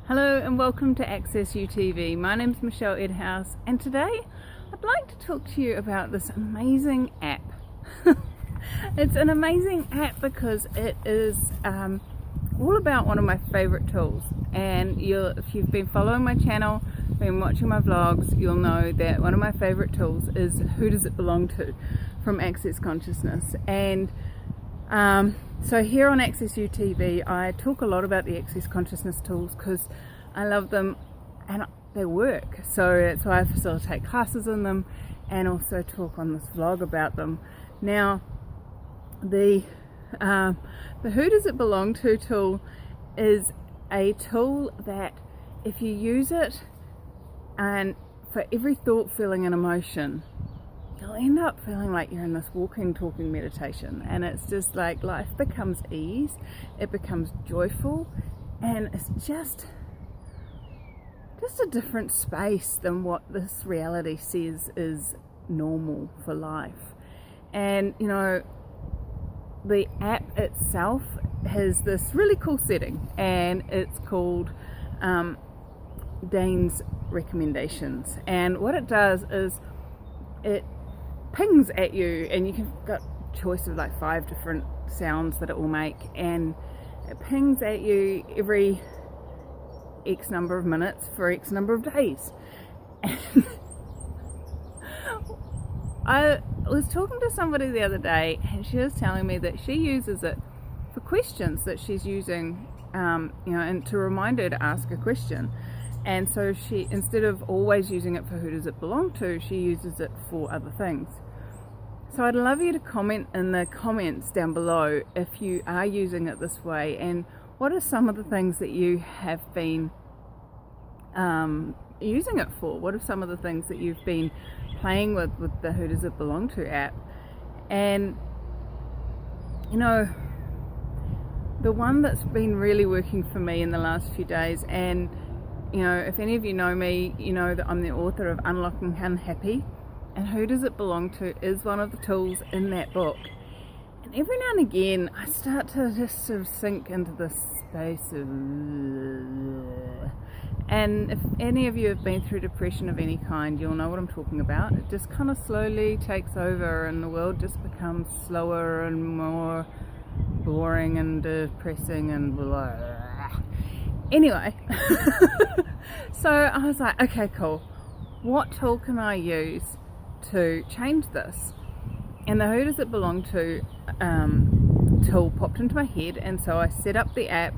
Hello and welcome to Access UTV. My name's Michelle Edhouse and today I'd like to talk to you about this amazing app. It's an amazing app because it is all about one of my favorite tools, and if you've been following my channel, been watching my vlogs, you'll know that one of my favorite tools is Who Does It Belong To from Access Consciousness. And so here on Access UTV I talk a lot about the Access Consciousness tools because I love them and they work. So that's why I facilitate classes in them and also talk on this vlog about them. Now the Who Does It Belong To tool is a tool that if you use it and for every thought, feeling and emotion, you'll end up feeling like you're in this walking, talking meditation, and it's just like life becomes ease, it becomes joyful, and it's just a different space than what this reality says is normal for life. And you know, the app itself has this really cool setting, and it's called Dane's Recommendations. And what it does is it pings at you, and you can got a choice of like 5 different sounds that it will make, and it pings at you every X number of minutes for X number of days. And I was talking to somebody the other day, and she was telling me that she uses it for questions that she's using, and to remind her to ask a question. And so she, instead of always using it for who does it belong to, she uses it for other things. So I'd love you to comment in the comments down below if you are using it this way, and what are some of the things that you have been using it for. What are some of the things that you've been playing with the Who Does It Belong To app? And you know, the one that's been really working for me in the last few days, and you know, if any of you know me, you know that I'm the author of Unlocking Unhappy, and Who Does It Belong To is one of the tools in that book. And every now and again I start to just sort of sink into this space of, and if any of you have been through depression of any kind, you'll know what I'm talking about. It just kind of slowly takes over, and the world just becomes slower and more boring and depressing and blah. Anyway, so I was like, okay, cool. What tool can I use to change this? And the Who Does It Belong To tool popped into my head, and so I set up the app,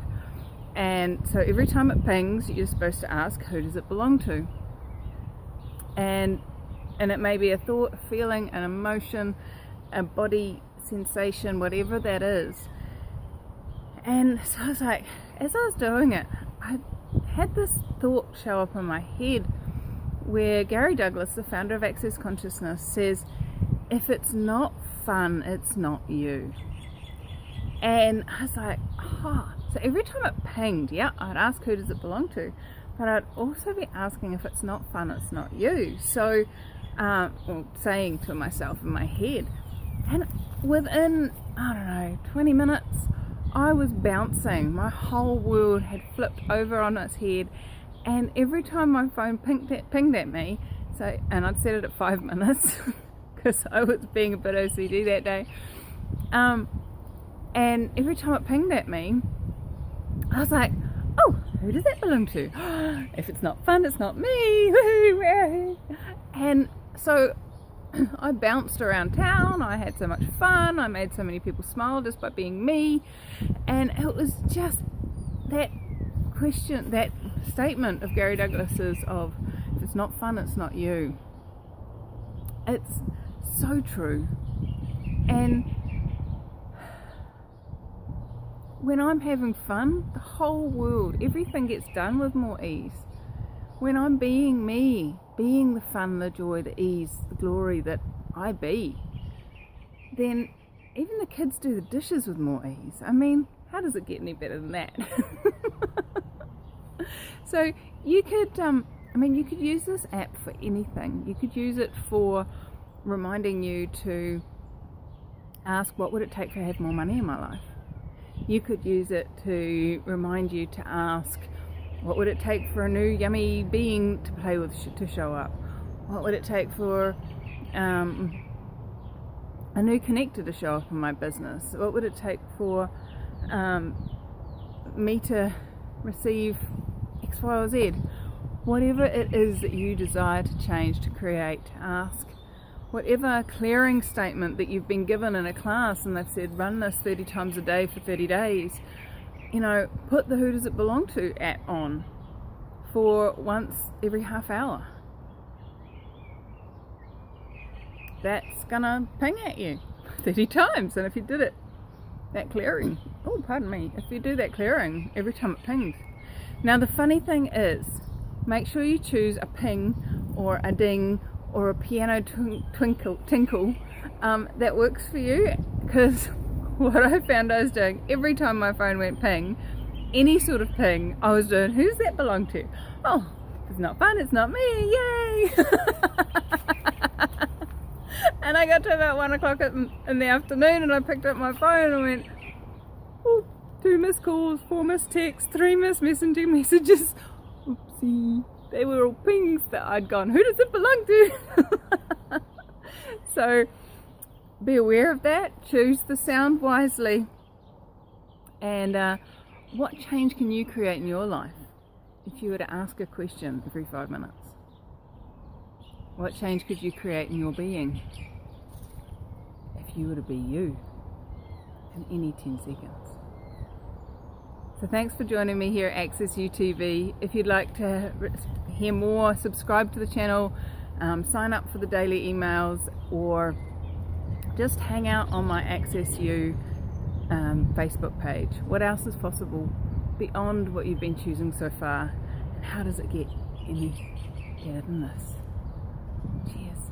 and so every time it pings, you're supposed to ask, who does it belong to? And it may be a thought, a feeling, an emotion, a body sensation, whatever that is. And so I was like, as I was doing it, I had this thought show up in my head where Gary Douglas, the founder of Access Consciousness, says, if it's not fun, it's not you. And I was like, so every time it pinged, yeah, I'd ask who does it belong to, but I'd also be asking if it's not fun, it's not you. So, saying to myself in my head, and within, I don't know, 20 minutes, I was bouncing. My whole world had flipped over on its head, and every time my phone pinged at me, so, and I'd set it at 5 minutes because I was being a bit OCD that day, and every time it pinged at me, I was like, oh, who does that belong to? If it's not fun, it's not me. And so I bounced around town, I had so much fun, I made so many people smile just by being me, and it was just that question, that statement of Gary Douglas's of, if it's not fun, it's not you. It's so true. And when I'm having fun, the whole world, everything gets done with more ease. When I'm being me, being the fun, the joy, the ease, the glory that I be, then even the kids do the dishes with more ease. I mean, how does it get any better than that? So you could, you could use this app for anything. You could use it for reminding you to ask, what would it take to have more money in my life? You could use it to remind you to ask, What would it take for a new yummy being to play with to show up? What would it take for a new connector to show up in my business? What would it take for me to receive X, Y, or Z? Whatever it is that you desire to change, to create, to ask. Whatever clearing statement that you've been given in a class and they've said run this 30 times a day for 30 days, put the Who Does It Belong To app on for once every half hour. That's gonna ping at you 30 times, and if you did it, that clearing, if you do that clearing every time it pings. Now the funny thing is, make sure you choose a ping or a ding or a piano tinkle that works for you, because what I found I was doing every time my phone went ping, any sort of ping, I was doing, who does that belong to? Oh, it's not fun, it's not me, yay! And I got to about 1 o'clock in the afternoon and I picked up my phone and went, 2 missed calls, 4 missed texts, 3 missed messenger messages. Oopsie. They were all pings that I'd gone, who does it belong to? So be aware of that, choose the sound wisely, and what change can you create in your life if you were to ask a question every 5 minutes? What change could you create in your being if you were to be you in any 10 seconds? So thanks for joining me here at Access UTV. If you'd like to hear more, subscribe to the channel, sign up for the daily emails, or just hang out on my Access U Facebook page. What else is possible beyond what you've been choosing so far? And how does it get any better than this? Cheers.